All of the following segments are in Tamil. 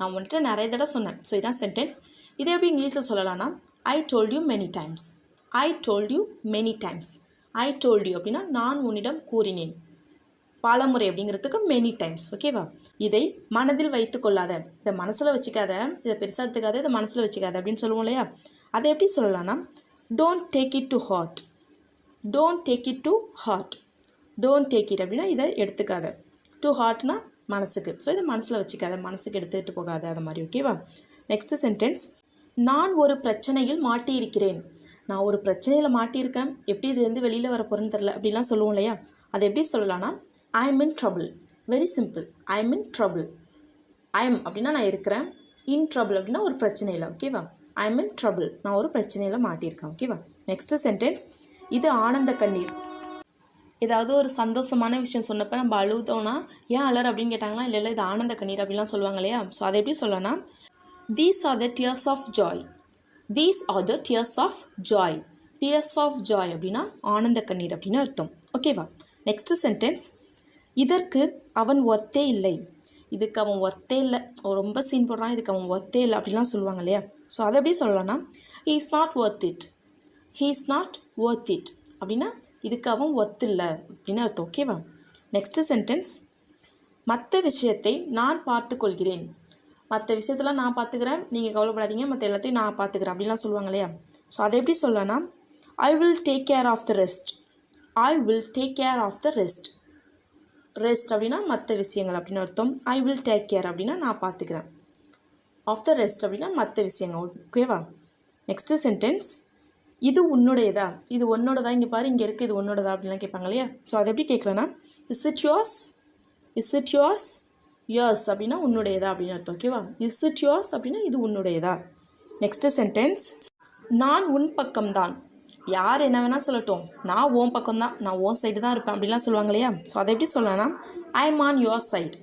நான் உன்கிட்ட நிறைய தடவை சொன்னேன். ஸோ இதான் சென்டென்ஸ். இதை எப்படி இங்கிலீஷில் சொல்லலாம்னா I told you many times. I told you many times. I told you அப்படின்னா நான் உன்னிடம் கூறினேன். பலமுறை அப்படிங்கிறதுக்கு மெனி டைம்ஸ். ஓகேவா? இதை மனதில் வைத்து கொள்ளாத, இதை மனசில் வச்சுக்காத, இதை பெருசாக எடுத்துக்காத, இதை மனசில் வச்சுக்காத அப்படின்னு சொல்லுவோம் இல்லையா? அதை எப்படி சொல்லலாம்னா don't take it to heart. Don't take it to heart. Don't take it அப்படின்னா இதை எடுத்துக்காத. டு ஹார்ட்னா மனசுக்கு. ஸோ இதை மனசில் வச்சுக்காத, மனசுக்கு எடுத்துகிட்டு போகாத, அது மாதிரி. ஓகேவா? Next sentence. நான் ஒரு பிரச்சனையில் மாட்டியிருக்கிறேன். நான் ஒரு பிரச்சனையில் மாட்டியிருக்கேன், எப்படி இதுலேருந்து வெளியில் வர போகிறேன்னு தெரில அப்படிலாம் சொல்லுவோம் இல்லையா? அதை எப்படி சொல்லலாம்னா I am in trouble. Very simple. I am in trouble. I am அப்படின்னா நான் இருக்கிறேன், இன் ட்ரபிள் அப்படின்னா ஒரு பிரச்சனையில். ஓகேவா? I am in trouble. நான் ஒரு பிரச்சனையில் மாட்டியிருக்கேன். ஓகேவா? Next sentence. இது ஆனந்த கண்ணீர். ஏதாவது ஒரு சந்தோஷமான விஷயம் சொன்னப்போ நம்ம அழுதோன்னா ஏன் அலர் அப்படின்னு கேட்டாங்களா? இல்லை இல்லை இது ஆனந்த கண்ணீர் அப்படின்லாம் சொல்லுவாங்க இல்லையா? ஸோ அதை எப்படி சொல்லலாம்னா these are the tears of joy. These are the tears of joy. Tears of joy அப்படின்னா ஆனந்த கண்ணீர் அப்படின்னு அர்த்தம். ஓகேவா? Next sentence. இதற்கு அவன் ஒர்த்தே இல்லை. இதுக்கு அவன் ஒர்த்தே இல்லை, ரொம்ப சீன் போடுறான், இதுக்கு அவன் ஒர்த்தே இல்லை அப்படிலாம் சொல்லுவாங்க இல்லையா? ஸோ அதை எப்படி சொல்லலாம்னா he is not worth it. He is not worth it அப்படின்னா இதுக்கு அவன் ஒர்த் இல்லை அப்படின்னு அர்த்தம். ஓகேவா? Next sentence. மற்ற விஷயத்தை நான் பார்த்துக்கொள்கிறேன். மற்ற விஷயத்தெல்லாம் நான் பார்த்துக்கிறேன், நீங்கள் கவலைப்படாதீங்க, மற்ற எல்லாத்தையும் நான் பார்த்துக்கிறேன் அப்படின்லாம் சொல்லுவாங்க இல்லையா? ஸோ அதை எப்படி சொல்லலாம்னா I will take care of the rest. I will take care of the rest. Rest அப்படின்னா மற்ற விஷயங்கள் அப்படின்னு அர்த்தம். ஐ வில் டேக் கேர் அப்படின்னா நான் பார்த்துக்கிறேன். ஆஃப் த ரெஸ்ட் அப்படின்னா மற்ற விஷயங்கள். ஓகேவா? Next sentence. இது உன்னுடையதா. இது உன்னோடதா. இங்கே பாரு, இங்கே இருக்குது, இது உன்னோடதா அப்படின்லாம் கேட்பாங்க இல்லையா? ஸோ அதை எப்படி கேட்கலன்னா is it yours. Is it yours. Yours அப்படின்னா உன்னுடையதா அப்படின்னு அர்த்தம். ஓகேவா? இஸ் இட் யோர்ஸ் அப்படின்னா இது உன்னுடையதா. Next sentence. நான் உன் பக்கம்தான். யார் என்ன வேணால் சொல்லட்டும், நான் உன் பக்கம்தான், நான் உன் சைடு தான் இருப்பேன் அப்படின்லாம் சொல்லுவாங்க இல்லையா? ஸோ அதை எப்படி சொல்லலாம்னா I am on your side.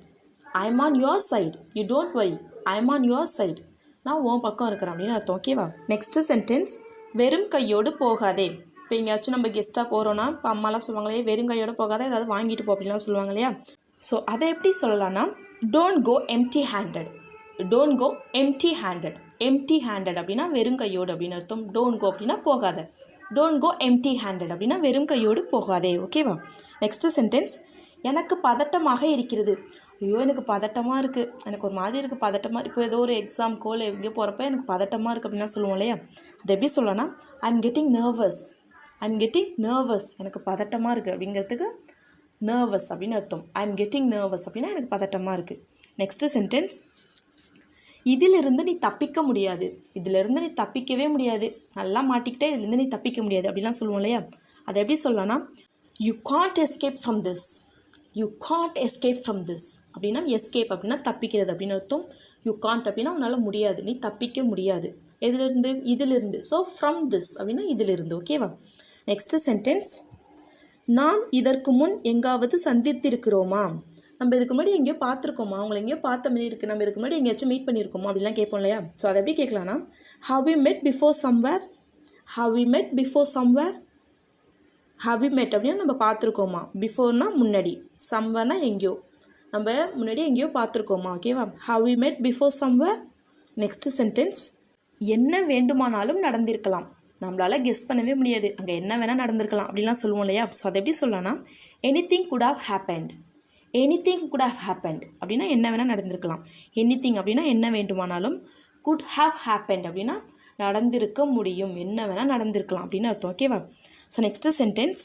I am on your side. You don't worry. I am on your side. நான் உன் பக்கம் இருக்கிறேன் அப்படின்னு அர்த்தம். ஓகேவா? Next sentence. வெறும் கையோடு போகாதே. இப்போ எங்கேயாச்சும் நம்ம கெஸ்ட்டாக போகிறோன்னா இப்போ அம்மாலாம் சொல்லுவாங்களே வெறும் கையோடு போகாத, ஏதாவது வாங்கிட்டு போ அப்படின்லாம் சொல்லுவாங்க இல்லையா? ஸோ அதை எப்படி சொல்லலாம்னா don't go empty handed. Don't go empty handed. Empty handed அப்படின்னா வெறும் கையோடு அப்படின்னு அர்த்தம். டோன்ட் கோ அப்படின்னா போகாத. டோன்ட் கோ எம்டி ஹேண்டட் அப்படின்னா வெறும் கையோடு போகாதே. ஓகேவா? Next sentence. எனக்கு பதட்டமாக இருக்கிறது. ஐயோ எனக்கு பதட்டமாக இருக்குது, எனக்கு ஒரு மாதிரி இருக்குது, பதட்டமாக. இப்போ ஏதோ ஒரு எக்ஸாம்க்கோ இல்லை எங்கேயோ போகிறப்ப எனக்கு பதட்டமாக இருக்குது அப்படின்னா சொல்லுவோம் இல்லையா? அது எப்படி சொல்லலாம்னா I am getting nervous. I am getting nervous. எனக்கு பதட்டமாக இருக்குது அப்படிங்கிறதுக்கு நர்வஸ் அப்படின்னு அர்த்தம். ஐ எம் கெட்டிங் நர்வஸ் அப்படின்னா எனக்கு பதட்டமாக இருக்குது. Next sentence. இதிலிருந்து நீ தப்பிக்க முடியாது. இதிலிருந்து நீ தப்பிக்கவே முடியாது, நல்லா மாட்டிக்கிட்டே இதுலேருந்து நீ தப்பிக்க முடியாது அப்படிலாம் சொல்லுவோம் இல்லையா? அதை எப்படி சொல்லலாம்னா you can't escape from this. You can't escape from this அப்படின்னா எஸ்கேப் அப்படின்னா தப்பிக்கிறது அப்படின்னு அர்த்தம். யூ காண்ட் அப்படின்னா உன்னால் முடியாது, நீ தப்பிக்க முடியாது. எதிலிருந்து? இதிலிருந்து. ஸோ ஃப்ரம் திஸ் அப்படின்னா இதிலிருந்து. ஓகேவா? Next sentence. நாம் இதற்கு முன் எங்காவது சந்தித்திருக்கிறோமா. நம்ம இதுக்கு முன்னாடி எங்கேயோ பார்த்துருக்கோமா, அவங்களை எங்கேயோ பார்த்த மாதிரி இருக்குது, நம்ம இதுக்கு முன்னாடி எங்கேயாச்சும் மீட் பண்ணியிருக்கோமா அப்படிலாம் கேட்போம் இல்லையா? ஸோ அதை எப்படி கேட்கலாம்னா how we met before somewhere. How we met before somewhere. How we met அப்படின்னா நம்ம பார்த்துருக்கோமா. பிஃபோர்னால் முன்னாடி, சம்வேர்னா எங்கேயோ, நம்ம முன்னாடி எங்கேயோ பார்த்துருக்கோமா. ஓகேவா? How we met before somewhere. Next sentence. என்ன வேண்டுமானாலும் நடந்திருக்கலாம். நம்மளால் கெஸ் பண்ணவே முடியாது, அங்கே என்ன வேணால் நடந்திருக்கலாம் அப்படின்லாம் சொல்லுவோம் இல்லையா? ஸோ அதை எப்படி சொல்லலாம்னா anything could have happened. Anything could have happened அப்படின்னா என்ன வேணால் நடந்திருக்கலாம். எனிதிங் அப்படின்னா என்ன வேண்டுமானாலும், குட் ஹவ் ஹேப்பன்ட் அப்படின்னா நடந்திருக்க முடியும், என்ன வேணால் நடந்திருக்கலாம் அப்படின்னு அர்த்தம். ஓகேவா? So next sentence.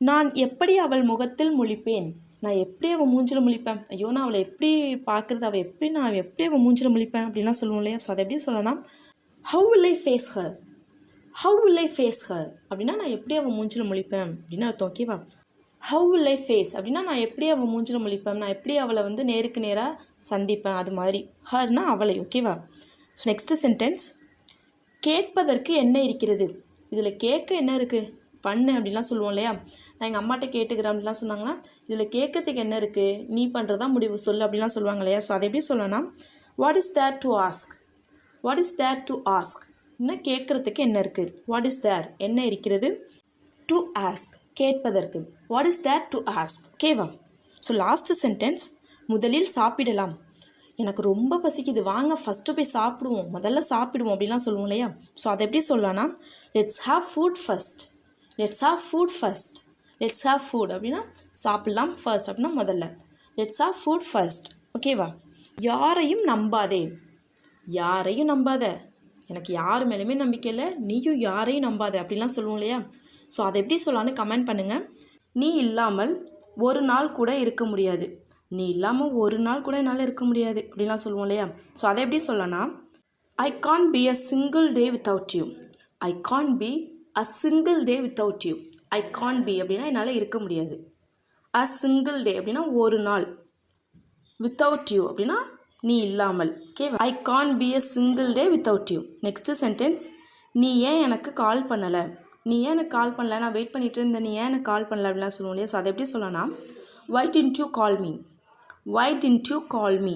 நான் எப்படி அவள் முகத்தில் முழிப்பேன். நான் எப்படி அவள் மூஞ்சில் முழிப்பேன். ஐயோ நான் அவளை எப்படி பார்க்குறது, நான் எப்படி அவள் மூஞ்சில் முழிப்பேன் அப்படின்லாம் சொல்லுவோம் இல்லையா? ஸோ அதை எப்படி சொல்லலாம் how will I face her. How will I face her அப்படின்னா நான் எப்படி அவள் மூஞ்சில் முழிப்பேன் அப்படின்னு அர்த்தம். ஓகேவா? ஹவ் வில் ஐ ஃபேஸ் அப்படின்னா நான் எப்படி அவள் மூஞ்சில் முழிப்பேன், நான் எப்படி அவளை நேருக்கு நேராக சந்திப்பேன், அது மாதிரி. ஹர்னா அவளை. ஓகேவா? So next sentence. கேட்பதற்கு என்ன இருக்கிறது. இதில் கேட்க என்ன இருக்குது, பண்ணு அப்படிலாம் சொல்லுவோம் இல்லையா? நான் எங்கள் அம்மாட்ட கேட்டுக்கிறேன் அப்படிலாம் சொன்னாங்கன்னா இதில் கேட்கறதுக்கு என்ன இருக்குது, நீ பண்ணுறதா முடிவு சொல்லு அப்படிலாம் சொல்லுவாங்க இல்லையா? ஸோ அதை எப்படி சொல்லணும்னா what is there to ask. What is there to ask இன்னும் கேட்குறதுக்கு என்ன இருக்குது. வாட் இஸ் தேர் என்ன இருக்கிறது, டு ஆஸ்க் கேட்பதற்கு. What is there to ask. ஓகேவா? So last sentence. முதலில் சாப்பிடலாம். எனக்கு ரொம்ப பசிக்குது, வாங்க ஃபஸ்ட்டு போய் சாப்பிடுவோம், முதல்ல சாப்பிடுவோம் அப்படின்லாம் சொல்லுவோம் இல்லையா? ஸோ அதை எப்படி சொல்லலாம்னா let's have food first, let's have food first, let's have food அப்படின்னா சாப்பிட்லாம், ஃபர்ஸ்ட் அப்படின்னா முதல்ல, லெட்ஸ் ஹாவ் ஃபுட் ஃபர்ஸ்ட். ஓகேவா? யாரையும் நம்பாதே, யாரையும் நம்பாத, எனக்கு யார் மேலேயுமே நம்பிக்கை இல்லை, நீயும் யாரையும் நம்பாத அப்படிலாம் சொல்லுவோம் இல்லையா? ஸோ அதை எப்படி சொல்லலான்னு கமெண்ட் பண்ணுங்கள். நீ இல்லாமல் ஒரு நாள் கூட இருக்க முடியாது, நீ இல்லாமல் ஒரு நாள் கூட என்னால் இருக்க முடியாது அப்படின்லாம் சொல்லுவோம் இல்லையா? ஸோ அதை எப்படி சொல்லலாம்னா I can't be a single day without you, I can't be a single day without you, I can't be அப்படின்னா என்னால் இருக்க முடியாது, அ சிங்கிள் டே அப்படின்னா ஒரு நாள், வித்தவுட் யூ அப்படின்னா நீ இல்லாமல். ஓகேவா? I can't be a single day without you. Next sentence, நீ ஏன் எனக்கு கால் பண்ணலை, நீ ஏன் எனக்கு கால் பண்ணல, நான் வெயிட் பண்ணிட்டு இருந்தேன், நீ ஏன் எனக்கு கால் பண்ணல அப்படிலாம் சொல்லுவோம் இல்லையா? ஸோ அதை எப்படி சொல்லலாம்னா why didn't you call me, why didn't you call me,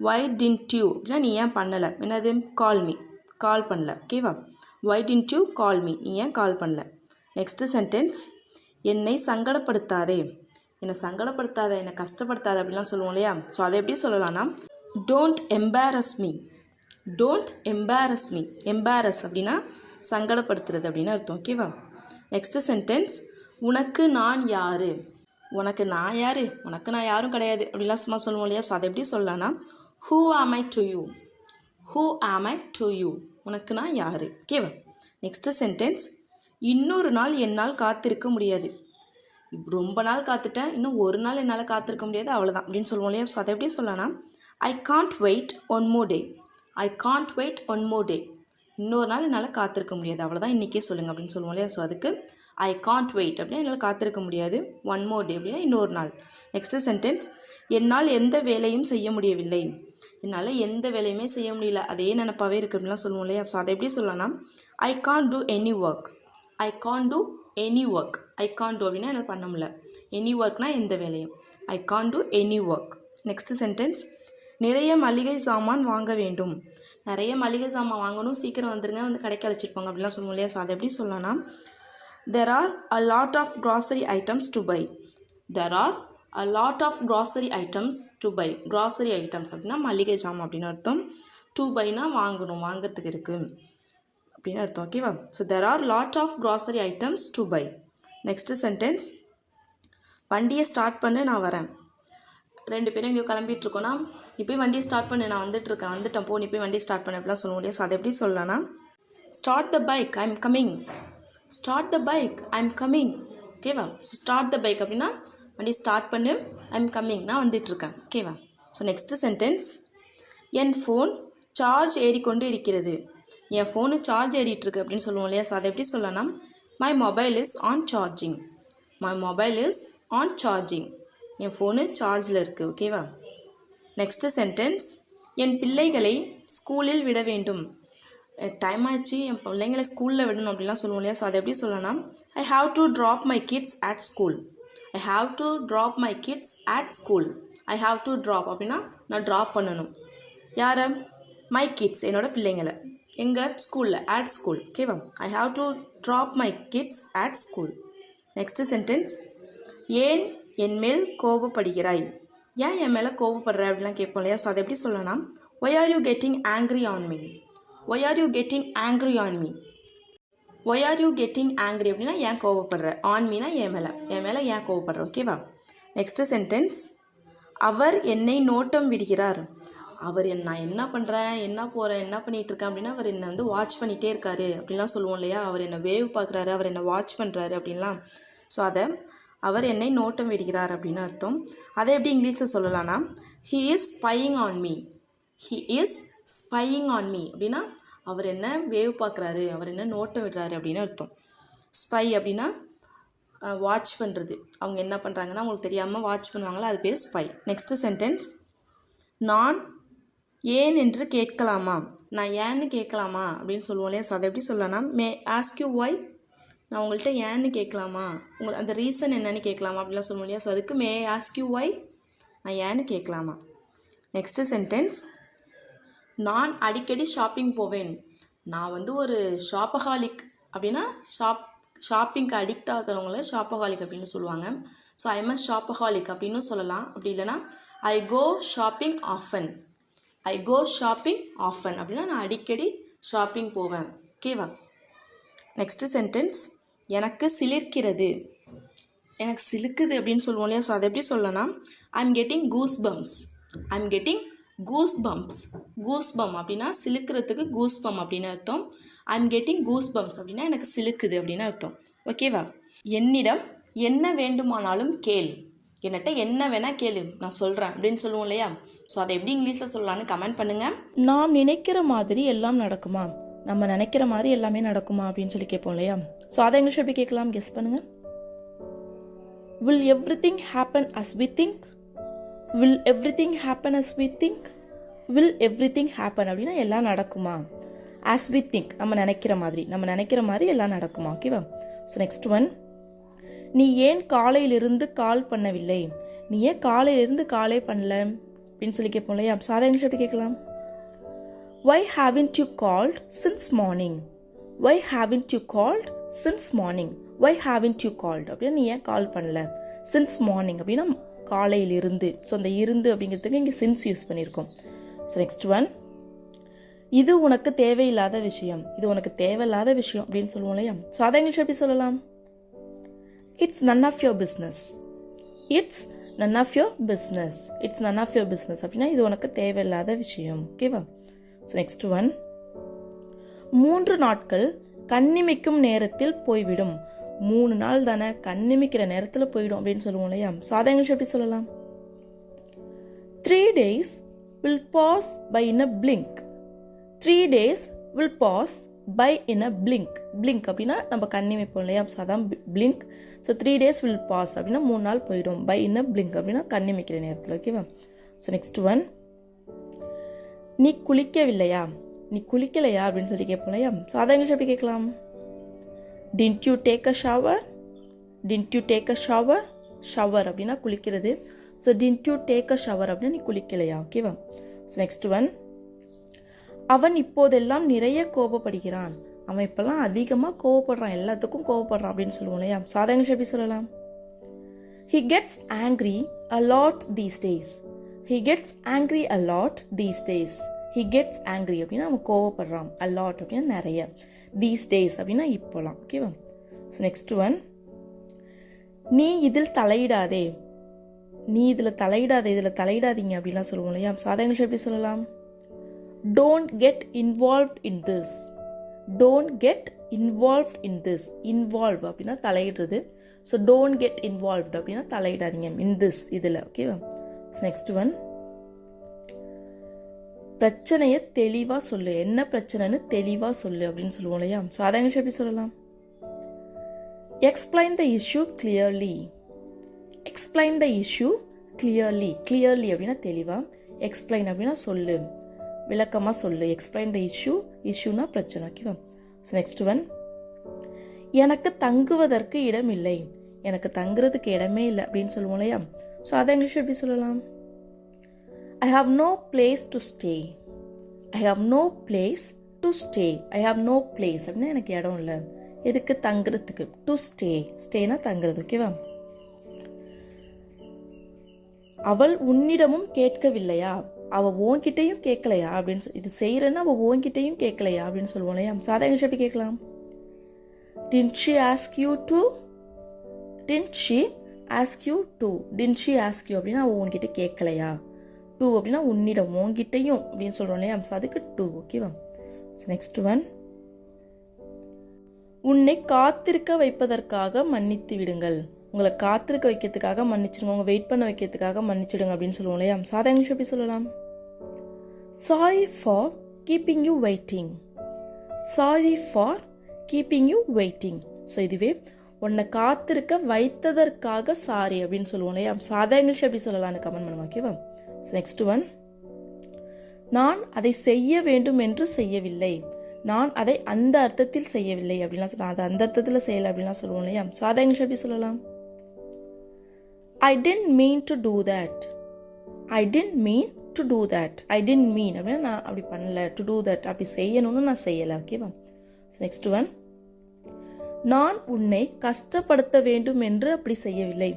why didn't you அப்படின்னா நீ ஏன் பண்ணலை, என்னது call me, கால் பண்ணல. ஓகேவா? why didn't you call me, நீ ஏன் கால் பண்ணல. நெக்ஸ்ட்டு சென்டென்ஸ், என்னை சங்கடப்படுத்தாதே, என்னை சங்கடப்படுத்தாத, என்னை கஷ்டப்படுத்தாத அப்படிலாம் சொல்லுவோம் இல்லையா? ஸோ அதை எப்படி சொல்லலாம்னா don't embarrass me, don't embarrass me, embarrass அப்படின்னா சங்கடப்படுத்துறது அப்படின்னு அர்த்தம். ஓகேவா? நெக்ஸ்ட்டு சென்டென்ஸ், உனக்கு நான் யார், உனக்கு நான் யார், உனக்கு நான் யாரும் கிடையாது அப்படிலாம் சும்மா சொல்லுவோம் இல்லையா? ஸோ அதை எப்படி சொல்லலாம்னா ஹூ ஆம் ஐ டு யூ, ஹூ ஆம் ஐ டு யூ, உனக்கு நான் யார். ஓகேவா? நெக்ஸ்ட்டு சென்டென்ஸ், இன்னொரு நாள் என்னால் காத்திருக்க முடியாது, ரொம்ப நாள் காத்துட்டேன், இன்னும் ஒரு நாள் என்னால் காத்திருக்க முடியாது, அவ்வளோதான் அப்படின்னு சொல்லுவோம் இல்லையா? ஸோ அதை எப்படி சொல்லலாம்னா I can't wait one more day, I can't wait one more day, இன்னொரு நாள் என்னால் காத்திருக்க முடியாது, அவ்வளோதான், இன்றைக்கே சொல்லுங்கள் அப்படின்னு சொல்லுவோம் இல்லையா? ஸோ அதுக்கு ஐ கான்ட் வெயிட் அப்படின்னா என்னால் காத்திருக்க முடியாது, ஒன் மோர் டே அப்படின்னா இன்னொரு நாள். நெக்ஸ்ட்டு சென்டென்ஸ், என்னால் எந்த வேலையும் செய்ய முடியவில்லை, என்னால் எந்த வேலையுமே செய்ய முடியல, அதே நினப்பாவே இருக்குது அப்படின்லாம் சொல்லுவோம் இல்லையா? ஸோ அதை எப்படி சொல்லலாம்னா I can't do any work, I can't do any work, I can't two அப்படின்னா என்னால் பண்ண முடியல, எனி ஒர்க்னால் எந்த வேலையும், I can't do any work. Next sentence, நிறைய மளிகை சாமான் வாங்க வேண்டும், நிறைய மளிகை சாமான் வாங்கணும், சீக்கிரம் வந்துருங்க, வந்து கடைக்கு அழைச்சிருப்பாங்க அப்படிலாம் சொல்லுவோம் இல்லையா? ஸோ அதை எப்படி சொல்லலாம்னா there are a lot of grocery items to buy, there are a lot of grocery items to buy, grocery items அப்படின்னா மளிகை சாமான் அப்படின்னு அர்த்தம், to buyனா வாங்கணும், வாங்கிறதுக்கு இருக்குது அப்படின்னு அர்த்தம். ஓகேவா? So there are lot of grocery items to buy. Next sentence, வண்டியை ஸ்டார்ட் பண்ணு நான் வரேன், ரெண்டு பேரும் இங்கே கிளம்பிட்டுருக்கோன்னா நீ போய் வண்டியை ஸ்டார்ட் பண்ணு, நான் வந்துட்டேன் போ, நீ போய் வண்டியை ஸ்டார்ட் பண்ணு அப்படிலாம் சொல்லுவோம் இல்லையா? ஸோ அதை எப்படி சொல்லலாம்னா start the bike I am coming, start the bike I am coming. ஓகேவா? ஸோ ஸ்டார்ட் த பைக் அப்படின்னா வண்டி ஸ்டார்ட் பண்ணு, ஐ எம் கம்மிங், நான் வந்துட்டுருக்கேன். ஓகேவா? ஸோ நெக்ஸ்ட்டு சென்டென்ஸ், என் ஃபோன் சார்ஜ் ஏறிக்கொண்டு இருக்கிறது, என் ஃபோனு சார்ஜ் ஏறிட்டுருக்கு அப்படின்னு சொல்லுவோம் இல்லையா? ஸோ அதை எப்படி சொல்லலாம் my mobile is on charging, my mobile is on charging, என் ஃபோனு சார்ஜில் இருக்குது. ஓகேவா? நெக்ஸ்ட்டு சென்டென்ஸ், என் பிள்ளைகளை ஸ்கூலில் விட வேண்டும், டைம் ஆச்சு, என் பிள்ளைங்களை ஸ்கூலில் விடணும் அப்படிலாம் சொல்லுவோம் இல்லையா? ஸோ அதை எப்படி சொல்லலாம் I have to drop my kids at school, I have to drop my kids at school, I have to drop அப்படின்னா நான் ட்ராப் பண்ணணும், யாரை, மை கிட்ஸ் என்னோடய பிள்ளைங்களை, எங்கள் ஸ்கூலில், அட் ஸ்கூல். ஓகேவா? I have to drop my kids at school. Next sentence, ஏன் என் மேல் கோபப்படுகிறாய், ஏன் என் மேலே கோபப்படுற அப்படிலாம் கேட்போம் இல்லையா? ஸோ அதை எப்படி சொல்லலாம் why are you getting angry on me, why are you getting angry on me, why are you getting angry அப்படின்னா ஏன் கோவப்படுற, ஆன் மீனா என் மேலே ஏன் கோவப்படுற. ஓகேவா? நெக்ஸ்ட்டு சென்டென்ஸ், அவர் என்னை நோட்டம் விடுகிறார், அவர் நான் என்ன பண்ணுறேன், என்ன போகிறேன், என்ன பண்ணிகிட்ருக்கேன் அப்படின்னா அவர் என்னை வந்து வாட்ச் பண்ணிகிட்டே இருக்காரு அப்படின்லாம் சொல்லுவோம் இல்லையா? அவர் என்னை வேவ் பார்க்குறாரு, அவர் என்னை வாட்ச் பண்ணுறாரு அப்படின்லாம். ஸோ அதை அவர் என்னை நோட்டம் விடுகிறார் அப்படின்னு அர்த்தம். அதை எப்படி இங்கிலீஷில் சொல்லலாம்னா he is spying on me, he is spying on me அப்படின்னா அவர் என்ன வேவ் பார்க்குறாரு, அவர் என்ன நோட்டம் விடுறாரு அப்படின்னு அர்த்தம். ஸ்பை அப்படின்னா வாட்ச் பண்ணுறது, அவங்க என்ன பண்ணுறாங்கன்னா அவங்களுக்கு தெரியாமல் வாட்ச் பண்ணுவாங்களா, அது பேர் ஸ்பை. நெக்ஸ்ட்டு சென்டென்ஸ், நான் ஏன் என்று கேட்கலாமா, நான் ஏன்னு கேட்கலாமா அப்படின்னு சொல்லுவோம் இல்லையா? ஸோ அதை எப்படி சொல்லலாம் மே ஆஸ்க் யூ ஒய், நான் உங்கள்கிட்ட ஏன்னு கேட்கலாமா, அந்த ரீசன் என்னன்னு கேட்கலாமா அப்படிலாம் சொல்லுவோம் இல்லையா? ஸோ அதுக்கு மே ஆஸ்க் யூ ஒய், நான் ஏன்னு கேட்கலாமா. நெக்ஸ்ட்டு சென்டென்ஸ், நான் அடிக்கடி ஷாப்பிங் போவேன், நான் வந்து ஒரு ஷாப்பஹாலிக் அப்படின்னா ஷாப்பிங்க்கு அடிக்ட் ஆகிறவங்கள ஷாப்பஹாலிக் அப்படின்னு சொல்லுவாங்க. ஸோ ஐ எம் அ ஷாப்பஹாலிக் அப்படின்னு சொல்லலாம். அப்படி இல்லைனா ஐ கோ ஷாப்பிங் ஆஃபன், ஐ கோ ஷாப்பிங் ஆஃபன் அப்படின்னா நான் அடிக்கடி ஷாப்பிங் போவேன். ஓகேவா? நெக்ஸ்ட்டு சென்டென்ஸ், எனக்கு சிலிர்க்கிறது. எனக்கு சிலுக்குது அப்படின்னு சொல்லுவோம் இல்லையா? ஸோ அதை எப்படி சொல்லலாம்? I'm getting goose bumps. I'm getting goose bumps. Goose bump அப்படின்னா சிலுக்கிறதுக்கு கூஸ் பம் அப்படின்னு அர்த்தம். ஐம் கெட்டிங் கூஸ் பம்ப்ஸ் அப்படின்னா எனக்கு சிலுக்குது அப்படின்னு அர்த்தம். ஓகேவா? என்னிடம் என்ன வேண்டுமானாலும் கேள். என்கிட்ட என்ன வேணால் கேளு, நான் சொல்கிறேன் அப்படின்னு சொல்லுவோம் இல்லையா? ஸோ அதை எப்படி இங்கிலீஷில் சொல்லலான்னு கமெண்ட் பண்ணுங்கள். நாம் நினைக்கிற மாதிரி எல்லாம் நடக்குமா? நம்ம நினைக்கிற மாதிரி எல்லாமே நடக்குமா அப்படின்னு சொல்லி கேட்போம் இல்லையா? ஸோ அதை இங்கிலீஷ் எப்படி கேட்கலாம்? கெஸ் பண்ணுங்கள். Will everything happen as we think? Will everything happen as we think? Will everything happen அப்படின்னா எல்லாம் நடக்குமா? As we think, நம்ம நினைக்கிற மாதிரி எல்லாம் நடக்குமா? ஓகேவா? ஸோ நெக்ஸ்ட் ஒன், நீ ஏன் காலையிலிருந்து கால் பண்ணவில்லை? நீ ஏன் காலையிலிருந்து காலே பண்ணல அப்படின்னு சொல்லி கேட்போம் இல்லையா? ஸோ அதை இங்கிலீஷ் எப்படி கேட்கலாம்? Why haven't you called since morning? Why haven't you called since morning? Why haven't you called அப்படின்னா நீ ஏன் கால் பண்ணல? Since morning அப்படின்னா காலையிலிருந்து. ஸோ அந்த இருந்து அப்படிங்கிறதுக்கு இங்கே since யூஸ் பண்ணியிருக்கோம். ஸோ நெக்ஸ்ட் ஒன், இது உனக்கு தேவையில்லாத விஷயம். இது உனக்கு தேவையில்லாத விஷயம் அப்படின்னு சொல்லுவோம் இல்லையா? ஸோ அதை இங்கிலீஷ் எப்படி சொல்லலாம்? It's none of your business. It's none of your business. It's none of your business அப்படின்னா இது உனக்கு தேவையில்லாத விஷயம். ஓகேவா? ஸோ நெக்ஸ்ட் ஒன், 3 நாட்கள் கண்ணிமைக்கும் நேரத்தில் போய்விடும். 3 நாள் தானே, கண்ணிமைக்கிற நேரத்தில் போயிடும் அப்படின்னு சொல்லுவோம் இல்லையா? ஸோ அதை இங்கிலீஷ் எப்படி சொல்லலாம்? 3 days will pass by in a blink. 3 days will pass by in a blink. blink அப்படின்னா நம்ம கண்ணிமைப்போம் இல்லையா? ஸோ அதான் blink. So 3 days will pass அப்படின்னா 3 நாள் போயிடும். by in a blink அப்படின்னா கண்ணிமைக்கிற நேரத்தில். ஓகேவா? ஸோ நெக்ஸ்ட் ஒன், நீ குளிக்கவில்லையா? நீ குளிக்கலையா அப்படின்னு சொல்லி கேட்போம் இல்லையா? ஸோ அதை இங்கிலீஷ் எப்படி கேட்கலாம்? Didn't you take a shower? Didn't you take a shower? Shower அப்படின்னா குளிக்கிறது. So didn't you take a shower அப்படின்னா நீ குளிக்கலையா? ஓகேவா? ஸோ நெக்ஸ்ட் ஒன், அவன் இப்போதெல்லாம் நிறைய கோபப்படுகிறான். அவன் இப்போல்லாம் அதிகமாக கோவப்படுறான், எல்லாத்துக்கும் கோவப்படுறான் அப்படின்னு சொல்லுவோம் இல்லையா? ஸோ அதை இங்கிலீஷ் எப்படி சொல்லலாம்? He gets angry a lot these days. He gets angry a lot these days. He gets angry அப்படின்னா அவன் கோவப்படுறான். a lot அப்படின்னா நிறைய. these days அப்படின்னா இப்போலாம். ஓகேவா? ஸோ நெக்ஸ்ட் ஒன், நீ இதில் தலையிடாதே. நீ இதில் தலையிடாதே, இதில் தலையிடாதீங்க அப்படின்லாம் சொல்லுவோம் இல்லையா? ஸோ அதை இங்கிலீஷ் எப்படி சொல்லலாம்? Don't get involved in this. Don't get involved in this. Involve அப்படின்னா தலையிடுறது. ஸோ don't get involved அப்படின்னா தலையிடாதீங்க. in this இதில். ஓகேவா? ஸோ நெக்ஸ்ட் ஒன், பிரச்சனையை தெளிவாக சொல்லு. என்ன பிரச்சனைன்னு தெளிவாக சொல்லு அப்படின்னு சொல்லுவோம் இல்லையா? ஸோ அதை இங்கிலீஷ் எப்படி சொல்லலாம்? Explain the issue clearly. Explain the issue clearly. Clearly அப்படின்னா தெளிவாக. Explain அப்படின்னா சொல்லு, விளக்கமாக சொல்லு. Explain the issue. இஷ்யூனா பிரச்சனை. ஓகேவா? ஸோ நெக்ஸ்ட் ஒன், எனக்கு தங்குவதற்கு இடம் இல்லை. எனக்கு தங்குறதுக்கு இடமே இல்லை அப்படின்னு சொல்லுவோம் இல்லையா? ஸோ அதை இங்கிலீஷ் எப்படி சொல்லலாம்? I have no place to stay. I have no place to stay. I have no place அப்படின்னா எனக்கு இடம் இல்லை. எதுக்கு? தங்குறதுக்கு. to stay. ஸ்டேனா தங்குறது. ஓகேவா? அவள் உன்னிடமும் கேட்கவில்லையா? அவள் உன்கிட்டையும் கேட்கலையா அப்படின்னு இது செய்கிறேன்னா அவள் உன்கிட்டையும் கேட்கலையா அப்படின்னு சொல்லுவோம் இல்லையா? ஸோ அதை இங்கிலீஷ் எப்படி கேட்கலாம்? Didn't she ask you to? Didn't she ask you to? Didn't she ask you அப்படின்னா அவள் உன்கிட்ட கேட்கலையா? to அப்படின்னா உன்னிடம், உன்கிட்டையும் அப்படின்னு சொல்கிறோம் இல்லையா? ஸோ அதுக்கு to. ஓகேவா? ஸோ நெக்ஸ்ட் ஒன், உன்னை காத்திருக்க வைப்பதற்காக மன்னித்து விடுங்கள். உங்களை காத்திருக்க வைக்கிறதுக்காக மன்னிச்சிடுங்க, உங்களை வெயிட் பண்ண வைக்கிறதுக்காக மன்னிச்சிடுங்க அப்படின்னு சொல்லுவோம் இல்லையா? ஸோ அதை இங்கிலீஷ் எப்படி சொல்லலாம்? Sorry for keeping you waiting. Sorry for keeping you waiting. So இதுவே உன்னை காத்திருக்க வைத்ததற்காக சாரி அப்படின்னு சொல்லுவோம் இல்லையா? ஸோ அதை இங்கிலீஷ் எப்படி சொல்லலாம்னு கமெண்ட் பண்ணுங்க. ஓகேவா? ஸோ நெக்ஸ்ட் ஒன், நான் அதை செய்ய வேண்டும் என்று செய்யவில்லை. நான் அதை அந்த அர்த்தத்தில் செய்யவில்லை அப்படின்லாம் சொல்லலாம். அதை அந்த அர்த்தத்தில் செய்யலை அப்படின்லாம் சொல்லுவோம் இல்லையா? ஸோ அதை இங்கிலீஷ் எப்படி சொல்லலாம்? I didn't mean to do that. I didn't mean to do that. I didn't mean அப்படின்னா நான் அப்படி பண்ணல. to do that அப்படி செய்யணும்னு நான் செய்யலை. ஓகேவா? நெக்ஸ்ட் ஒன், நான் உன்னை கஷ்டப்படுத்த வேண்டும் என்று அப்படி செய்யவில்லை.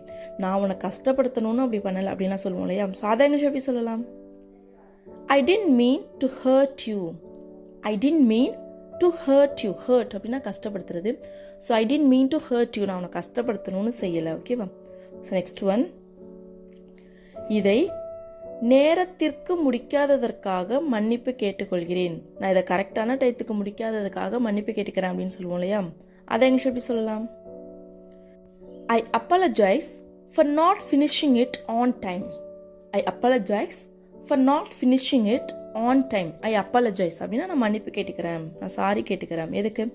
நான் உன்னை கஷ்டப்படுத்தணும்னு அப்படி பண்ணலை அப்படின்லாம் சொல்லுவோம் இல்லையா? ஸோ அதை இங்கிலீஷ் எப்படி சொல்லலாம்? I didn't mean to hurt you. I didn't mean to hurt you. Hurt அப்படின்னா கஷ்டப்படுத்துறது. So I didn't mean to hurt you. நான் உன்னை கஷ்டப்படுத்தணும்னு செய்யலை. ஓகேவா? ஸோ நெக்ஸ்ட் ஒன், இதை நேரத்திற்கு முடிக்காததற்காக மன்னிப்பு கேட்டுக்கொள்கிறேன். நான் இதை கரெக்டான டயத்துக்கு முடிக்காததுக்காக மன்னிப்பு கேட்டுக்கிறேன் அப்படின்னு சொல்லுவோம் இல்லையா? அதை இங்கிலீஷ் எப்படி சொல்லலாம்? I apologize for not finishing it on time. I apologize for not finishing it on time. I apologize அப்படின்னா நான் மன்னிப்பு கேட்டுக்கிறேன், நான் சாரி கேட்டுக்கிறேன். எதுக்கு?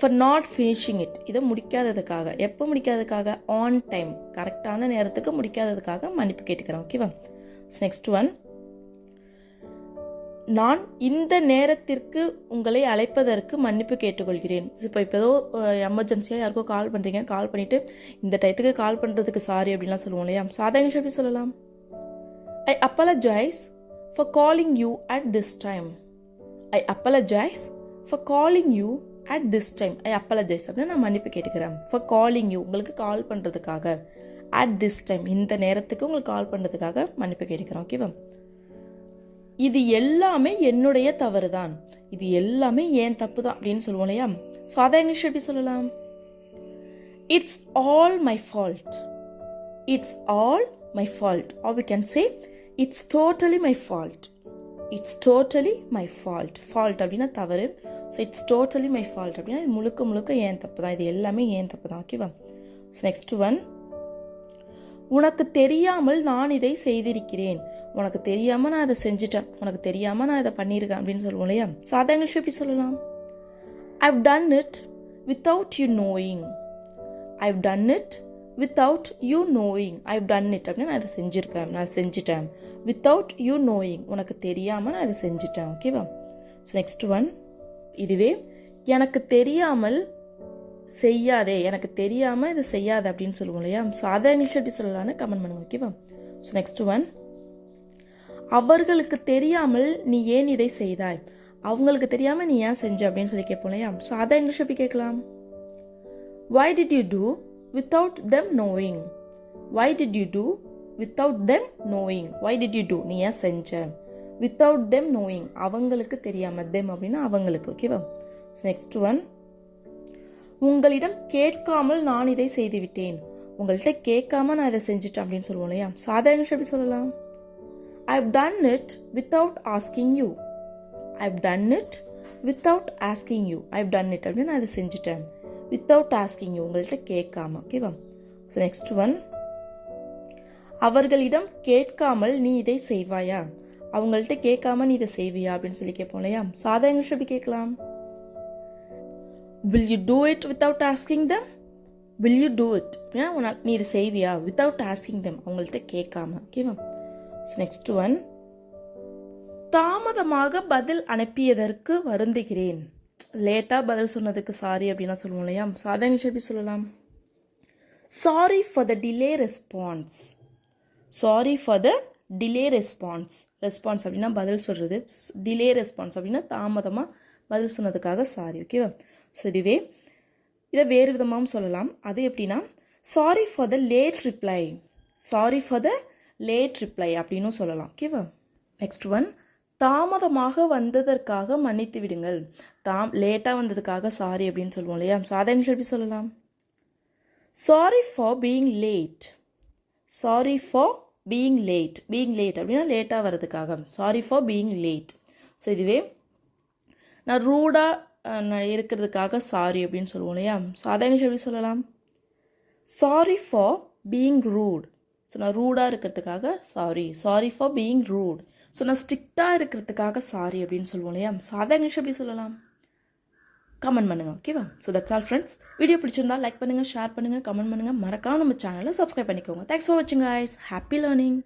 for not finishing it, இதை முடிக்காததுக்காக. எப்போ முடிக்காததுக்காக? on time, கரெக்டான நேரத்துக்கு முடிக்காததுக்காக மன்னிப்பு கேட்டுக்கிறேன். ஓகேவா? நெக்ஸ்ட் ஒன், நான் இந்த நேரத்திற்கு உங்களை அழைப்பதற்கு மன்னிப்பு கேட்டுக்கொள்கிறேன். இப்போ ஏதோ எமர்ஜென்சியாக யாருக்கோ கால் பண்ணுறீங்க, கால் பண்ணிவிட்டு இந்த டயத்துக்கு கால் பண்ணுறதுக்கு சாரி அப்படின்லாம் சொல்லுவோம் இல்லையா? சாதாரண எப்படி சொல்லலாம்? I apologize for calling you at this time. I apologize for calling you at this time. I apologize அப்படின்னா நான் மன்னிப்பு கேட்டுக்கிறேன். for calling you, உங்களுக்கு கால் பண்ணுறதுக்காக. at this time, இந்த நேரத்துக்கு உங்களுக்கு கால் பண்ணுறதுக்காக மன்னிப்பு கேட்டுக்கிறேன். ஓகேவா? இது எல்லாமே என்னுடைய தவறு தான், இது எல்லாமே ஏன் தப்பு தான் அப்படின்னு சொல்லுவோம் இல்லையா? ஸோ அதை இங்கிலீஷ் எப்படி சொல்லலாம்? It's all my fault. It's all my fault, or we can say it's totally my fault. It's totally my fault. fault அப்படின்னா தவறு. So it's totally my fault அப்படின்னா இது முழுக்க முழுக்க ஏன் தப்பு தான், இது எல்லாமே ஏன் தப்பு தான். ஓகேவா? ஸோ நெக்ஸ்ட் ஒன், உனக்கு தெரியாமல் நான் இதை செய்திருக்கிறேன். உனக்கு தெரியாமல் நான் இதை செஞ்சுட்டேன், உனக்கு தெரியாமல் நான் இதை பண்ணியிருக்கேன் அப்படின்னு சொல்லுவோம் இல்லையா? ஸோ அதை இங்கிலீஷ் எப்படி சொல்லலாம்? I've done it without you knowing. I've done it without you knowing. I've done it அப்படின்னா நான் இதை செஞ்சுருக்கேன், நான் செஞ்சுட்டேன். without you knowing, உனக்கு தெரியாமல் நான் இதை செஞ்சுட்டேன். ஓகேவா? ஸோ நெக்ஸ்ட் ஒன், இதுவே எனக்கு தெரியாமல் செய்யாதே, எனக்கு தெரியாமல் இதை செய்யாதே அப்படின்னு சொல்லுவோம் இல்லையா? ஸோ அதை இங்கிலீஷ் எப்படி சொல்லலாம்னு கமெண்ட் பண்ணுங்க. ஓகேவா? ஸோ நெக்ஸ்ட் ஒன், அவர்களுக்கு தெரியாமல் நீ ஏன் இதை செய்தாய். அவங்களுக்கு தெரியாமல் நீ ஏன் செஞ்ச அப்படின்னு சொல்லி கேட்போம் இல்லையா? ஸோ அதை இங்கிலீஷ் எப்படி கேட்கலாம்? Why did you do without them knowing? Why did you do without them knowing? Why did you do, நீ ஏன் செஞ்ச. without them knowing, அவங்களுக்கு தெரியாமல். them அப்படின்னா அவங்களுக்கு. ஓகேவா? ஸோ நெக்ஸ்ட் ஒன், உங்களிடம் கேட்காமல் நான் இதை செய்துவிட்டேன். உங்கள்கிட்ட கேட்காம நான் இதை செஞ்சுட்டேன் அப்படின்னு சொல்லுவோம் இல்லையா? ஸோ அதை இங்கிலீஷ் எப்படி சொல்லலாம்? I've done it without asking you. I've done it without asking you. I've done it அப்படின்னு நான் இதை செஞ்சுட்டேன். without asking you, உங்கள்கிட்ட கேட்காம. ஓகேவா? ஸோ நெக்ஸ்ட் ஒன், அவர்களிடம் கேட்காமல் நீ இதை செய்வாயா. அவங்கள்ட்ட கேட்காம நீ இதை செய்வியா அப்படின்னு சொல்லி கேட்போம் இல்லையா? ஸோ அதை இங்கிலீஷ் எப்படி கேட்கலாம்? Will you do it without asking them? Will you do it அப்படின்னா நீ இதை செய்வியா without asking them, அவங்கள்ட்ட கேட்காம. ஓகேவா? ஸோ நெக்ஸ்ட் ஒன், தாமதமாக பதில் அனுப்பியதற்கு வருந்துகிறேன். லேட்டாக பதில் சொன்னதுக்கு சாரி அப்படின்னா சொல்லுவோம் இல்லையா? ஸோ அதை இங்கிலீஷ் எப்படி சொல்லலாம்? Sorry for the delay response. Sorry for the delay response. Response அப்படின்னா பதில் சொல்கிறது. டிலே ரெஸ்பான்ஸ் அப்படின்னா தாமதமாக பதில் சொன்னதுக்காக சாரி. ஓகேவா? ஸோ இதுவே இதை வேறு விதமாகவும் சொல்லலாம். அது எப்படின்னா sorry for the late reply. Sorry for the late reply அப்படின்னும் சொல்லலாம். ஓகேவா? நெக்ஸ்ட் ஒன், தாமதமாக வந்ததற்காக மன்னித்து விடுங்கள். லேட்டாக வந்ததுக்காக சாரி அப்படின்னு சொல்லுவோம் இல்லையா? ஸோ அதை எப்படி சொல்லலாம்? Sorry for being late. Sorry for being late. Being late அப்படின்னா லேட்டாக வர்றதுக்காக. Sorry for being late. So இதுவே நான் ரூடாக இருக்கிறதுக்காக சாரி அப்படின்னு சொல்லுவோம் இல்லையா? ஸோ அதை எப்படி சொல்லலாம்? Sorry for being rude. So நான் ரூடாக இருக்கிறதுக்காக sorry. Sorry for being rude. So நான் ஸ்ட்ரிக்டாக இருக்கிறதுக்காக சாரி அப்படின்னு சொல்லுவோம் இல்லையா? ஸோ அதை இங்கிலீஷ் எப்படி சொல்லலாம்? கமெண்ட் பண்ணுங்கள். ஓகேவா? So that's all friends. Video பிடிச்சிருந்தா லைக் பண்ணுங்கள், ஷேர் பண்ணுங்கள், கமெண்ட் பண்ணுங்கள். மறக்காம நம்ம சேனலை சப்ஸ்கிரைப் பண்ணிக்கோங்க. தேங்க்ஸ் ஃபார் வாட்சிங் கைஸ். Happy learning.